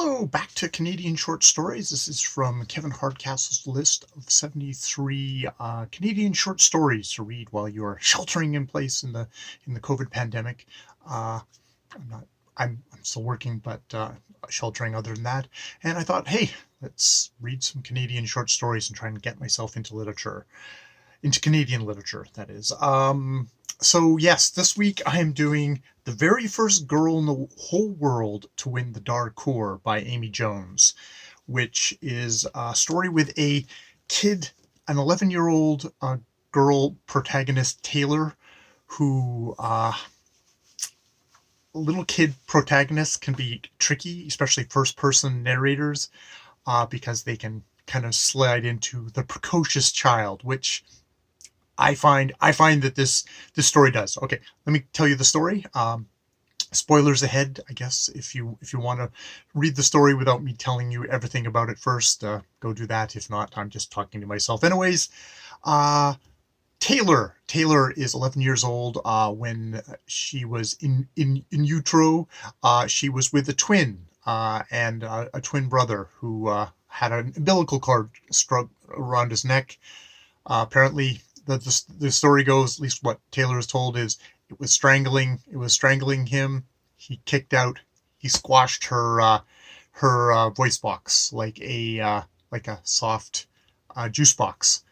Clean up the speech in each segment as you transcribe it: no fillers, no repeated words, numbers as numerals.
Hello, back to Canadian short stories. This is from Kevin Hardcastle's list of 73 Canadian short stories to read while you are sheltering in place in the COVID pandemic. I'm not. I'm still working, but sheltering other than that. And I thought, hey, let's read some Canadian short stories and try and get myself into literature, into Canadian literature, that is. So yes, this week I am doing The Very First Girl in the Whole World to Win the Darcour by Amy Jones, which is a story with a kid, an 11-year-old girl protagonist, Taylor, who little kid protagonists can be tricky, especially first-person narrators, because they can kind of slide into the precocious child, which I find that this story does. Okay, let me tell you the story. Spoilers ahead, I guess. If you want to read the story without me telling you everything about it first, go do that. If not, I'm just talking to myself. Anyways, Taylor is 11 years old. When she was in utero, she was with a twin and a twin brother who had an umbilical cord struck around his neck. Apparently, the story goes, at least what Taylor is told, is it was strangling him. He kicked out, he squashed her voice box like a soft juice box,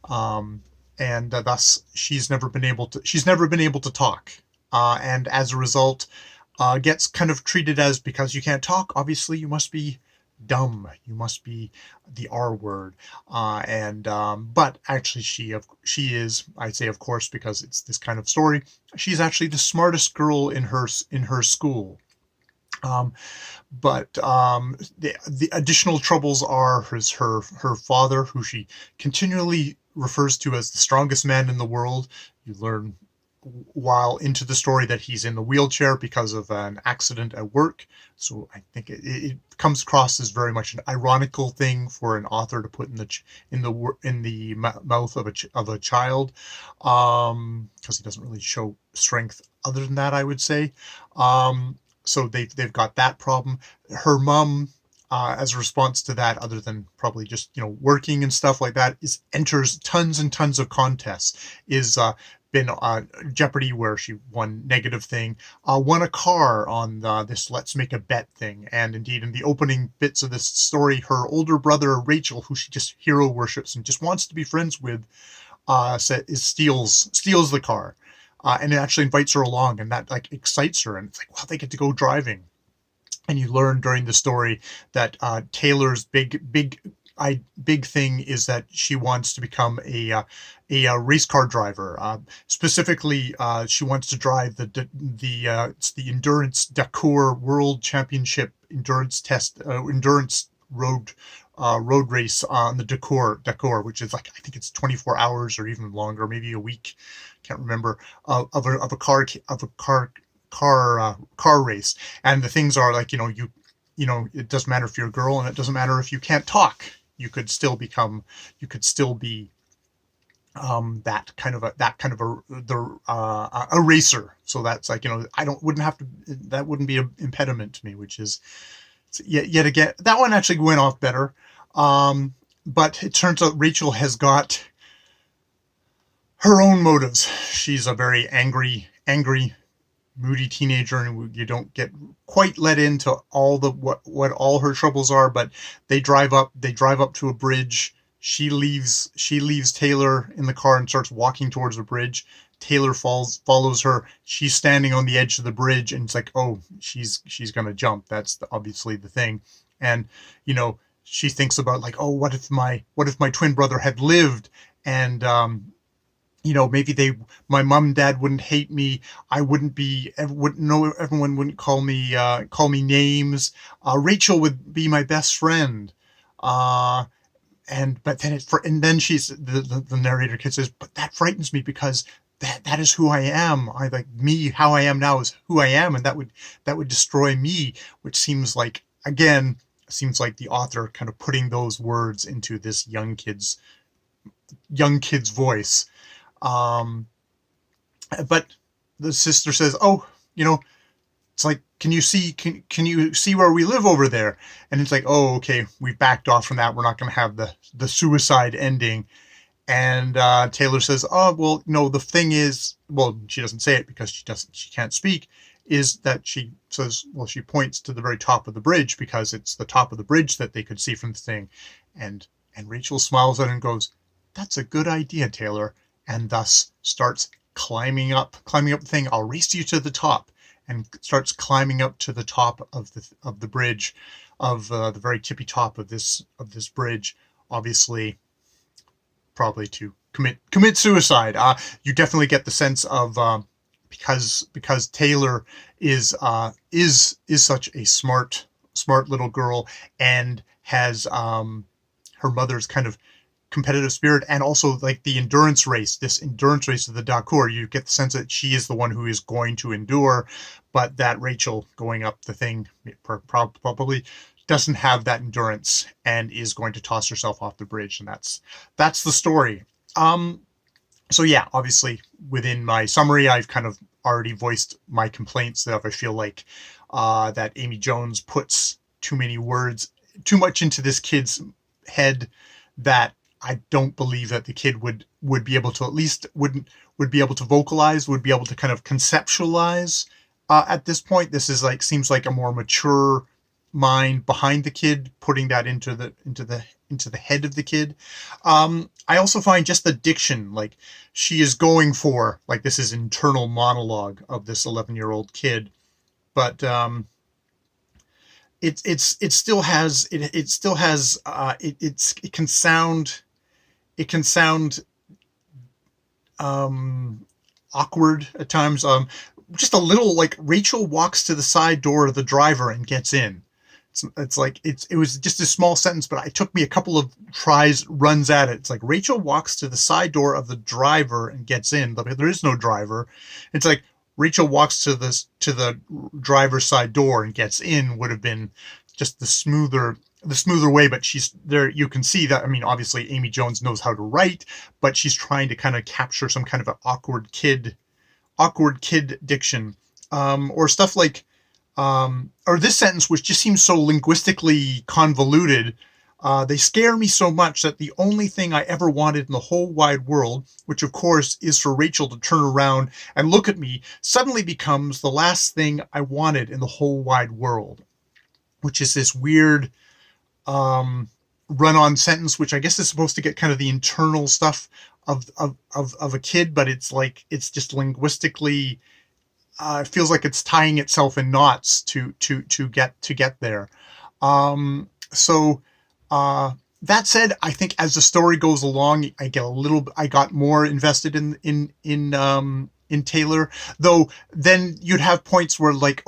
and thus she's never been able to talk, and as a result, gets kind of treated as, because you can't talk, obviously you must be dumb, you must be the R word, but actually she is, I say of course because it's this kind of story, she's actually the smartest girl in her school. But the additional troubles are her father, who she continually refers to as the strongest man in the world. You learn while into the story that he's in the wheelchair because of an accident at work. So I think it comes across as very much an ironical thing for an author to put in the mouth of a child, because he doesn't really show strength other than that, I would say. So they've got that problem. Her mom, as a response to that, other than probably just working and stuff like that, enters tons and tons of contests. Been Jeopardy, where she won negative thing, won a car on this let's make a bet thing, and indeed in the opening bits of this story, her older brother Rachel, who she just hero worships and just wants to be friends with, steals the car, and it actually invites her along, and that like excites her, and it's like, wow, they get to go driving. And you learn during the story that Taylor's big thing is that she wants to become a race car driver. Specifically, she wants to drive it's the Endurance Dakar World Championship endurance road race on the Dakar, which is like, I think it's 24 hours or even longer, maybe a week, can't remember, of a car race. And the things are like, it doesn't matter if you're a girl, and it doesn't matter if you can't talk. You could still be that kind of a racer. So that's like, that wouldn't be an impediment to me, which is yet again, that one actually went off better. But it turns out Rachel has got her own motives. She's a very angry, moody teenager, and you don't get quite let into all what all her troubles are. But they drive up to a bridge. She leaves Taylor in the car and starts walking towards the bridge. Taylor follows her. She's standing on the edge of the bridge, and it's like, oh, she's gonna jump. That's obviously the thing. And she thinks about, like, oh, what if my twin brother had lived, and maybe my mom and dad wouldn't hate me. I wouldn't know, everyone wouldn't call me names. Rachel would be my best friend. And then she's the narrator kid says, but that frightens me, because that is who I am. I like me, how I am now is who I am, and that would destroy me, which seems like the author kind of putting those words into this young kid's voice. But the sister says, oh, it's like, can you see where we live over there? And it's like, oh, okay, we backed off from that. We're not going to have the suicide ending. And Taylor says, oh, well, no, the thing is, well, she doesn't say it because she can't speak, is that she says, well, she points to the very top of the bridge because it's the top of the bridge that they could see from the thing. And Rachel smiles at it and goes, that's a good idea, Taylor. And thus starts climbing up the thing. I'll race you to the top, and starts climbing up to the top of the bridge, of the very tippy top of this bridge, obviously probably to commit suicide. You definitely get the sense of because Taylor is such a smart little girl, and has her mother's kind of competitive spirit, and also like this endurance race of the Dacour. You get the sense that she is the one who is going to endure, but that Rachel going up the thing probably doesn't have that endurance and is going to toss herself off the bridge. And that's the story. So yeah, obviously within my summary, I've kind of already voiced my complaints that I feel like that Amy Jones puts too much into this kid's head, that I don't believe that the kid would be able to, at least would be able to vocalize, would be able to kind of conceptualize at this point. This is seems like a more mature mind behind the kid, putting that into the head of the kid. I also find just the diction, like she is going for, like, this is internal monologue of this 11-year-old kid, but it still has it can sound awkward at times. Just a little, like, Rachel walks to the side door of the driver and gets in. It was just a small sentence, but it took me a couple of runs at it. It's like Rachel walks to the side door of the driver and gets in, but there is no driver. It's like Rachel walks to the driver's side door and gets in would have been just the smoother way, but she's there. You can see that. I mean, obviously Amy Jones knows how to write, but she's trying to kind of capture some kind of an awkward kid diction, or stuff like, or this sentence, which just seems so linguistically convoluted. They scare me so much that the only thing I ever wanted in the whole wide world, which of course is for Rachel to turn around and look at me, suddenly becomes the last thing I wanted in the whole wide world, which is this weird run-on sentence, which I guess is supposed to get kind of the internal stuff of a kid, but it's just linguistically, it feels like it's tying itself in knots to get there. So that said, I think as the story goes along, I got more invested in Taylor, though then you'd have points where, like,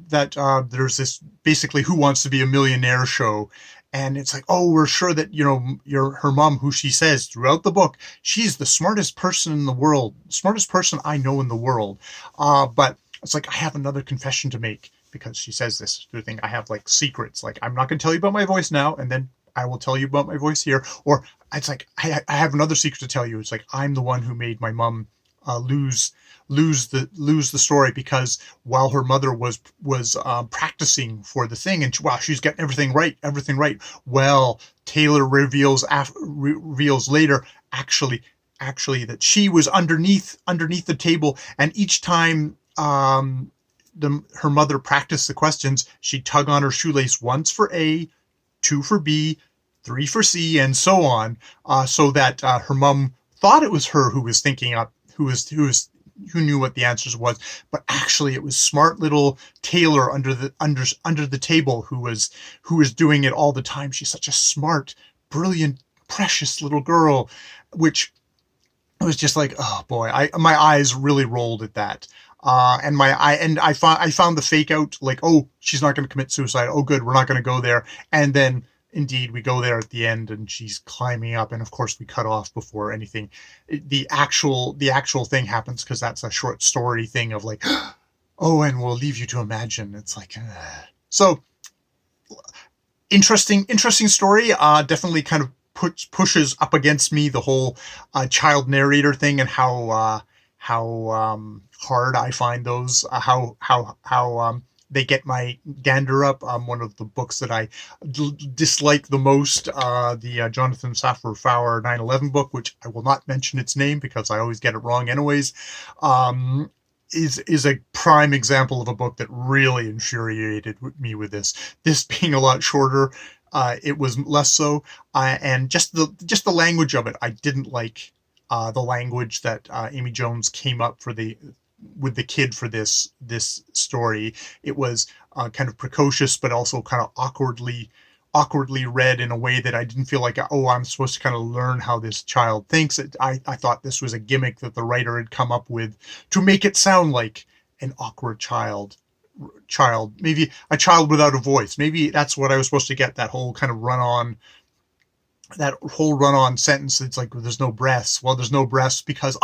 there's this basically Who Wants to Be a Millionaire show, and it's like, oh, we're sure that, her mom, who she says throughout the book, she's the smartest person in the world, smartest person I know in the world. But it's like, I have another confession to make, because she says this thing. I have, like, secrets. Like, I'm not going to tell you about my voice now, and then I will tell you about my voice here. Or it's like, I have another secret to tell you. It's like, I'm the one who made my mom lose the story, because while her mother was practicing for the thing, and wow, she's getting everything right. Well, Taylor reveals later, actually that she was underneath the table, and each time her mother practiced the questions, she'd tug on her shoelace once for A, 2 for B, 3 for C, and so on, so that her mom thought it was her who was thinking up, who knew what the answers was, but actually it was smart little Taylor under the table who was doing it all the time. She's such a smart, brilliant, precious little girl, which was just like, oh boy, my eyes really rolled at that. And I found the fake out, like, oh, she's not going to commit suicide. Oh, good, we're not going to go there. And then indeed we go there at the end, and she's climbing up, and of course we cut off before anything, the actual thing happens, because that's a short story thing of like, oh, and we'll leave you to imagine. It's like, so interesting story. Definitely kind of pushes up against me the whole child narrator thing, and how hard I find those, how they get my gander up. One of the books that I dislike the most, the Jonathan Safran Foer 9/11 book, which I will not mention its name because I always get it wrong anyways, is a prime example of a book that really infuriated me with this. This being a lot shorter, it was less so, and just the language of it, I didn't like. The language that Amy Jones came up with the kid for this story. It was kind of precocious, but also kind of awkwardly read in a way that I didn't feel like, oh, I'm supposed to kind of learn how this child thinks. I thought this was a gimmick that the writer had come up with to make it sound like an awkward child, maybe a child without a voice. Maybe that's what I was supposed to get, that whole run on sentence. It's like, well, there's no breaths. Well, there's no breaths because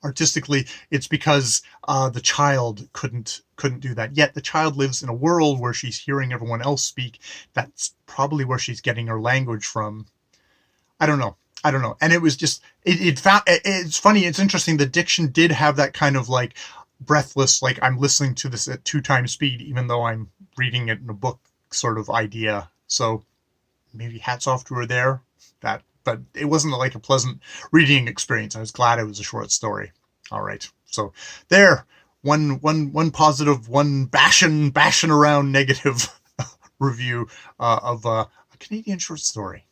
artistically it's because the child couldn't do that. Yet the child lives in a world where she's hearing everyone else speak. That's probably where she's getting her language from. I don't know. And it was just it's funny, it's interesting. The diction did have that kind of like breathless, like I'm listening to this at 2x speed even though I'm reading it in a book sort of idea. So maybe hats off to her there. But it wasn't like a pleasant reading experience. I was glad it was a short story. All right, so there, one positive, one bashing around negative review of a Canadian short story.